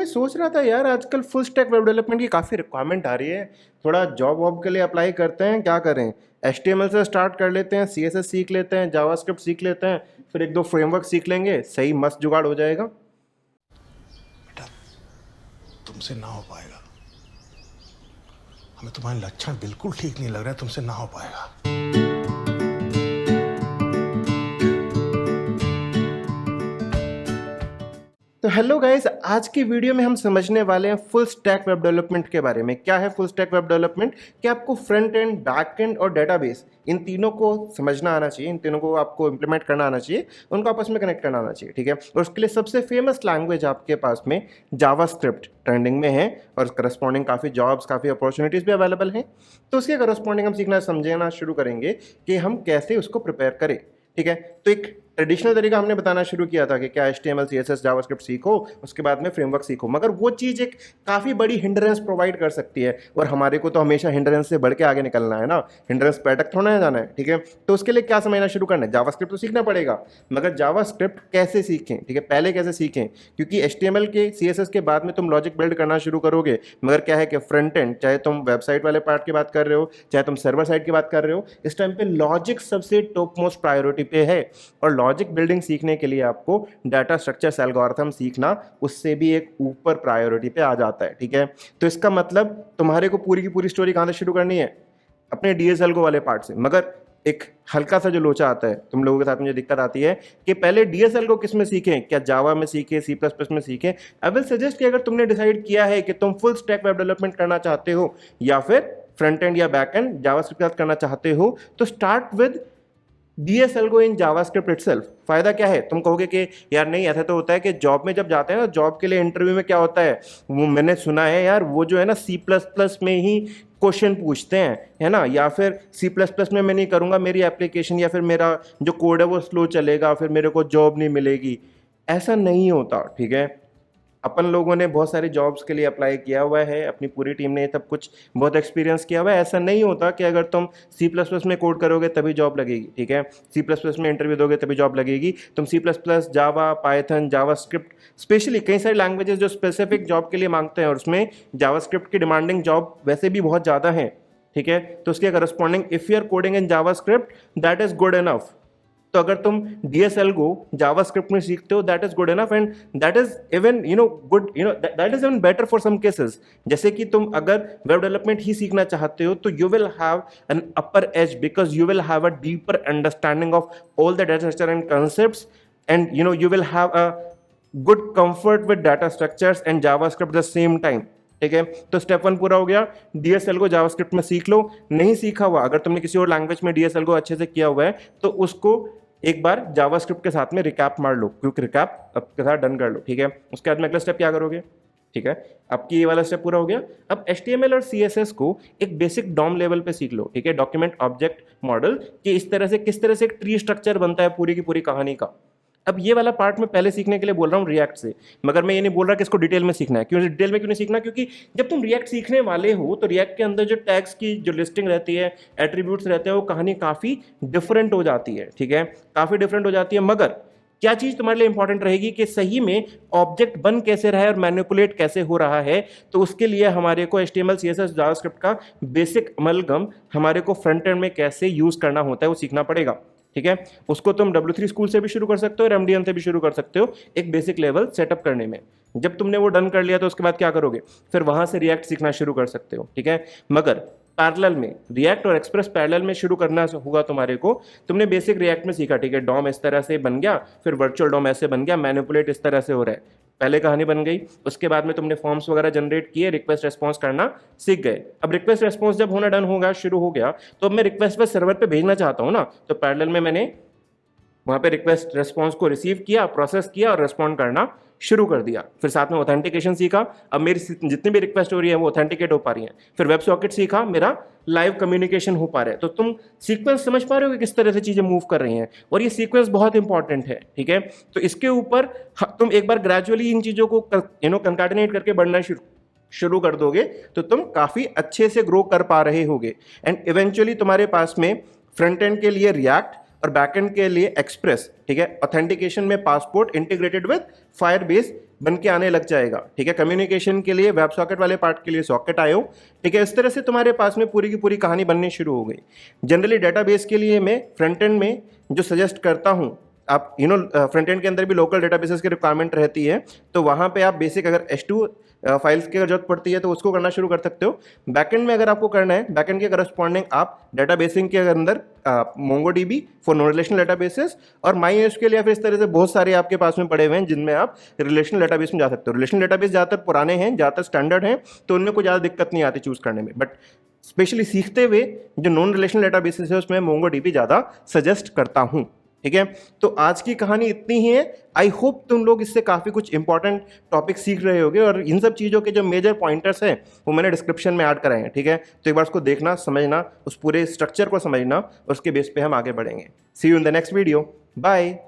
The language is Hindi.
सोच रहा था यार, आजकल फुल स्टैक वेब डेवलपमेंट की काफ़ी रिक्वायरमेंट आ रही है। थोड़ा जॉब वॉब के लिए अप्लाई करते हैं, क्या करें। HTML से स्टार्ट कर लेते हैं, CSS सीख लेते हैं, जावास्क्रिप्ट सीख लेते हैं, फिर एक दो फ्रेमवर्क सीख लेंगे, सही मस्त जुगाड़ हो जाएगा। बेटा, तुमसे ना हो पाएगा। हमें तुम्हारे लक्षण बिल्कुल ठीक नहीं लग रहे, तुमसे ना हो पाएगा। तो हेलो गाइस, आज की वीडियो में हम समझने वाले हैं फुल स्टैक वेब डेवलपमेंट के बारे में। क्या है फुल स्टैक वेब डेवलपमेंट? कि आपको फ्रंट एंड, बैक एंड और डेटाबेस, इन तीनों को समझना आना चाहिए, इन तीनों को आपको इंप्लीमेंट करना आना चाहिए, उनको आपस में कनेक्ट करना आना चाहिए, ठीक है। और उसके लिए सबसे फेमस लैंग्वेज आपके पास में जावास्क्रिप्ट ट्रेंडिंग में है, और करस्पॉन्डिंग काफ़ी जॉब्स, काफ़ी अपॉर्चुनिटीज़ भी अवेलेबल हैं। तो उसके करस्पॉन्डिंग हम सीखना समझना शुरू करेंगे कि हम कैसे उसको प्रिपेयर करें, ठीक है। तो एक ट्रेडिशनल तरीका हमने बताना शुरू किया था कि क्या HTML CSS जावास्क्रिप्ट सीखो, उसके बाद में फ्रेमवर्क सीखो, मगर वो चीज़ एक काफ़ी बड़ी हिंड्रेंस प्रोवाइड कर सकती है, और हमारे को तो हमेशा हिंड्रेंस से बढ़ के आगे निकलना है ना, हिंड्रेंस पे अटक थोड़ा ना जाना है, ठीक है। तो उसके लिए क्या समझना शुरू करना है, जावास्क्रिप्ट तो सीखना पड़ेगा, मगर जावास्क्रिप्ट कैसे सीखें, ठीक है, पहले कैसे सीखें, क्योंकि HTML के CSS के बाद में तुम लॉजिक बिल्ड करना शुरू करोगे, मगर क्या है कि फ्रंट एंड, चाहे तुम वेबसाइट वाले पार्ट की बात कर रहे हो, चाहे तुम सर्वर साइड की बात कर रहे हो, इस टाइम पे लॉजिक सबसे टॉप मोस्ट प्रायोरिटी पे है। और लॉजिक बिल्डिंग सीखने के लिए आपको डाटा स्ट्रक्चर्स एल्गोरिथम सीखना उससे भी एक ऊपर प्रायोरिटी पे आ जाता है, ठीक है। तो इसका मतलब तुम्हारे को पूरी की पूरी स्टोरी कहां से शुरू करनी है, अपने DSLGO वाले पार्ट से। मगर एक हल्का सा जो लोचा आता है तुम लोगों के साथ, मुझे दिक्कत आती है कि पहले DSLGO किस में सीखें, क्या जावा में सीखें, C++ में सीखें। आई विल सजेस्ट कि अगर तुमने डिसाइड किया है कि तुम फुल स्टैक वेब डेवलपमेंट करना चाहते हो, या फिर फ्रंट एंड या बैक एंड जावास्क्रिप्ट के साथ करना चाहते हो, तो start with DSLGO in JavaScript itself. फायदा क्या है, तुम कहोगे कि यार नहीं, ऐसा तो होता है कि जॉब में जब जाते हैं ना, जॉब के लिए इंटरव्यू में क्या होता है, वो मैंने सुना है यार, वो जो है ना C++ में ही क्वेश्चन पूछते हैं, है ना, या फिर C++ में मैं नहीं करूँगा, मेरी एप्लीकेशन या फिर मेरा जो कोड है वो स्लो चलेगा, फिर मेरे को जॉब नहीं मिलेगी। ऐसा नहीं होता, ठीक है। अपन लोगों ने बहुत सारी जॉब्स के लिए अप्लाई किया हुआ है, अपनी पूरी टीम ने सब कुछ बहुत एक्सपीरियंस किया हुआ है। ऐसा नहीं होता कि अगर तुम C++ में कोड करोगे तभी जॉब लगेगी, ठीक है, C++ में इंटरव्यू दोगे तभी जॉब लगेगी। तुम C++, जावा, पाइथन, जावास्क्रिप्ट, स्पेशली कई सारी लैंग्वेजेस जो स्पेसिफिक जॉब के लिए मांगते हैं, और उसमें जावास्क्रिप्ट की डिमांडिंग जॉब वैसे भी बहुत ज़्यादा है, ठीक है। तो उसके corresponding if you are coding in JavaScript, that is good enough. तो अगर तुम DSLGO जावास्क्रिप्ट में सीखते हो, that is good enough, and that is even good, that is even better for some cases. जैसे कि तुम अगर वेब डेवलपमेंट ही सीखना चाहते हो, तो you will have an upper as, because you will have a deeper understanding of all the data structure and concepts, and you will have a good comfort with data structures and JavaScript the same time, ठीक है। तो स्टेप 1 पूरा हो गया, DSLGO जावास्क्रिप्ट में सीख लो। नहीं सीखा हुआ, अगर तुमने किसी और लैंग्वेज में DSLGO अच्छे से किया हुआ है, तो उसको एक बार जावास्क्रिप्ट के साथ में रिकैप मार लो, क्विक रिकैप के साथ डन कर लो, ठीक है। उसके बाद में अगला स्टेप क्या करोगे, ठीक है, आपकी ये वाला स्टेप पूरा हो गया। अब HTML और CSS को एक बेसिक डॉम लेवल पे सीख लो, ठीक है, डॉक्यूमेंट ऑब्जेक्ट मॉडल, कि इस तरह से किस तरह से एक ट्री स्ट्रक्चर बनता है पूरी की पूरी कहानी का। अब ये वाला पार्ट मैं पहले सीखने के लिए बोल रहा हूँ रिएक्ट से, मगर मैं ये नहीं बोल रहा कि इसको डिटेल में सीखना है। क्यों डिटेल में क्यों नहीं सीखना, क्योंकि जब तुम रिएक्ट सीखने वाले हो, तो रिएक्ट के अंदर जो टैग्स की जो लिस्टिंग रहती है, एट्रीब्यूट्स रहते हैं, वो कहानी काफ़ी डिफरेंट हो जाती है, ठीक है, काफ़ी डिफरेंट हो जाती है। मगर क्या चीज़ तुम्हारे लिए इंपॉर्टेंट रहेगी कि सही में ऑब्जेक्ट बन कैसे रहा है और मैनिपुलेट कैसे हो रहा है। तो उसके लिए हमारे को HTML CSS जावास्क्रिप्ट का बेसिक अमलगम हमारे को फ्रंट एंड में कैसे यूज़ करना होता है वो सीखना पड़ेगा, ठीक है। उसको तुम W3 स्कूल से भी शुरू कर सकते हो और MDN से भी शुरू कर सकते हो, एक बेसिक लेवल सेटअप करने में। जब तुमने वो डन कर लिया, तो उसके बाद क्या करोगे, फिर वहां से रिएक्ट सीखना शुरू कर सकते हो, ठीक है। मगर पैरेलल में रिएक्ट और एक्सप्रेस पैरेलल में शुरू करना होगा तुम्हारे को। तुमने बेसिक रिएक्ट में सीखा, ठीक है, डॉम इस तरह से बन गया, फिर वर्चुअल डॉम ऐसे बन गया, मैनिपुलेट इस तरह से हो रहा है, पहले कहानी बन गई। उसके बाद में तुमने फॉर्म्स वगैरह जनरेट किए, रिक्वेस्ट रेस्पॉन्स करना सीख गए। अब रिक्वेस्ट रेस्पॉन्स जब होना डन होगा, शुरू हो गया, तो अब मैं रिक्वेस्ट पर सर्वर पे भेजना चाहता हूँ ना, तो पैरेलल में मैंने वहाँ पे रिक्वेस्ट रेस्पॉन्स को रिसीव किया, प्रोसेस किया और रेस्पॉन्ड करना शुरू कर दिया। फिर साथ में ऑथेंटिकेशन सीखा, अब मेरी जितनी भी रिक्वेस्ट हो रही है वो ऑथेंटिकेट हो पा रही है। फिर वेब सॉकेट सीखा, मेरा लाइव कम्युनिकेशन हो पा रहा है। तो तुम सीक्वेंस समझ पा रहे हो कि किस तरह से चीज़ें मूव कर रही हैं, और ये सीक्वेंस बहुत इंपॉर्टेंट है, ठीक है। तो इसके ऊपर तुम एक बार ग्रेजुअली इन चीज़ों को कंकाटिनेट करके बढ़ना शुरू कर दोगे, तो तुम काफ़ी अच्छे से ग्रो कर पा रहे होगे, एंड इवेंचुअली तुम्हारे पास में फ्रंट एंड के लिए रिएक्ट और बैकएंड के लिए एक्सप्रेस, ठीक है। ऑथेंटिकेशन में पासपोर्ट इंटीग्रेटेड विद फायरबेस बन के आने लग जाएगा, ठीक है। कम्युनिकेशन के लिए वेब सॉकेट वाले पार्ट के लिए सॉकेट आयो, ठीक है। इस तरह से तुम्हारे पास में पूरी की पूरी कहानी बननी शुरू हो गई। जनरली डेटाबेस के लिए मैं फ्रंट एंड में जो सजेस्ट करता हूँ, आप फ्रंट एंड के अंदर भी लोकल डेटाबेसेस की रिक्वायरमेंट रहती है, तो वहाँ पे आप बेसिक अगर H2 फाइल्स की जरूरत पड़ती है तो उसको करना शुरू कर सकते हो। बैकएंड में अगर आपको करना है, बैकएंड के करस्पॉन्डिंग आप डेटाबेसिंग के अंदर MongoDB for non relational databases और MySQL या फिर इस तरह से बहुत सारे आपके पास में पड़े हुए हैं जिनमें आप रिलेशनल डेटाबेस में जा सकते हो। रिलेशनल डेटाबेस ज़्यादातर पुराने हैं, ज़्यादातर स्टैंडर्ड हैं, तो उनमें कोई ज़्यादा दिक्कत नहीं आती चूज़ करने में। बट स्पेशली सीखते हुए जो नॉन रिलेशनल डेटाबेसेस है उसमें MongoDB ज़्यादा सजेस्ट करता हूँ, ठीक है। तो आज की कहानी इतनी ही है। आई होप तुम लोग इससे काफ़ी कुछ इंपॉर्टेंट टॉपिक सीख रहे होगे और इन सब चीज़ों के जो मेजर पॉइंटर्स हैं वो मैंने डिस्क्रिप्शन में ऐड कराए हैं, ठीक है। तो एक बार उसको देखना, समझना, उस पूरे स्ट्रक्चर को समझना, उसके बेस पे हम आगे बढ़ेंगे। See you in the next video, bye.